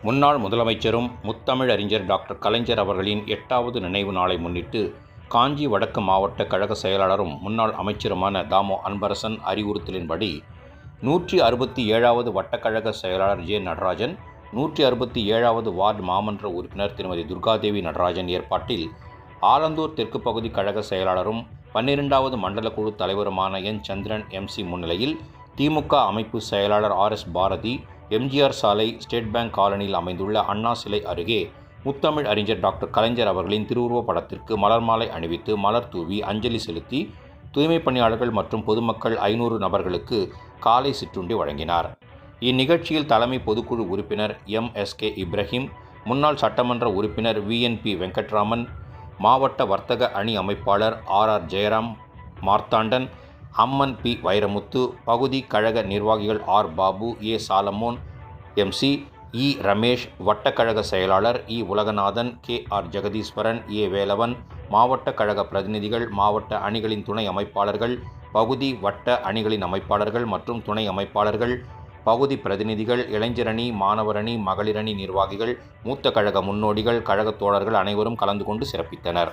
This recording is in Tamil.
முன்னாள் முதலமைச்சரும் முத்தமிழறிஞர் டாக்டர் கலைஞர் அவர்களின் 8வது நினைவு நாளை முன்னிட்டு காஞ்சி வடக்கு மாவட்ட கழக செயலாளரும் முன்னாள் அமைச்சருமான தாமோ அன்பரசன் அறிவுறுத்தலின்படி 167வது வட்டக்கழக செயலாளர் ஜே. நடராஜன், 167வது வார்டு மாமன்ற உறுப்பினர் திருமதி துர்காதேவி நடராஜன் ஏற்பாட்டில் ஆலந்தூர் தெற்கு பகுதி கழக செயலாளரும் 12வது மண்டல குழு தலைவருமான என். சந்திரன் MC முன்னிலையில் திமுக அமைப்பு செயலாளர் RS பாரதி MGR சாலை ஸ்டேட் பேங்க் காலனியில் அமைந்துள்ள அண்ணா சிலை அருகே முத்தமிழ் அறிஞர் டாக்டர் கலைஞர் அவர்களின் திருவுருவப் படத்திற்கு மலர் மாலை அணிவித்து மலர் தூவி அஞ்சலி செலுத்தி தூய்மைப் பணியாளர்கள் மற்றும் பொதுமக்கள் 500 நபர்களுக்கு காலை சிற்றுண்டி வழங்கினார். இந்நிகழ்ச்சியில் தலைமை பொதுக்குழு உறுப்பினர் MSK இப்ராஹிம், முன்னாள் சட்டமன்ற உறுப்பினர் VNP வெங்கட்ராமன், மாவட்ட வர்த்தக அணி அமைப்பாளர் RR ஜெயராம், மார்த்தாண்டன், அம்மன் P வைரமுத்து, பகுதி கழக நிர்வாகிகள் R Babu, A Solomon, MC, E Ramesh, வட்டக்கழக செயலாளர் E Ulaganathan, KR Jegatheeswaran, A Velavan, மாவட்ட கழக பிரதிநிதிகள், மாவட்ட அணிகளின் துணை அமைப்பாளர்கள், பகுதி வட்ட அணிகளின் அமைப்பாளர்கள் மற்றும் துணை அமைப்பாளர்கள், பகுதி பிரதிநிதிகள், இளைஞரணி, மாணவரணி, மகளிரணி நிர்வாகிகள், மூத்த கழக முன்னோடிகள், கழகத் தோழர்கள் அனைவரும் கலந்து கொண்டு சிறப்பித்தனர்.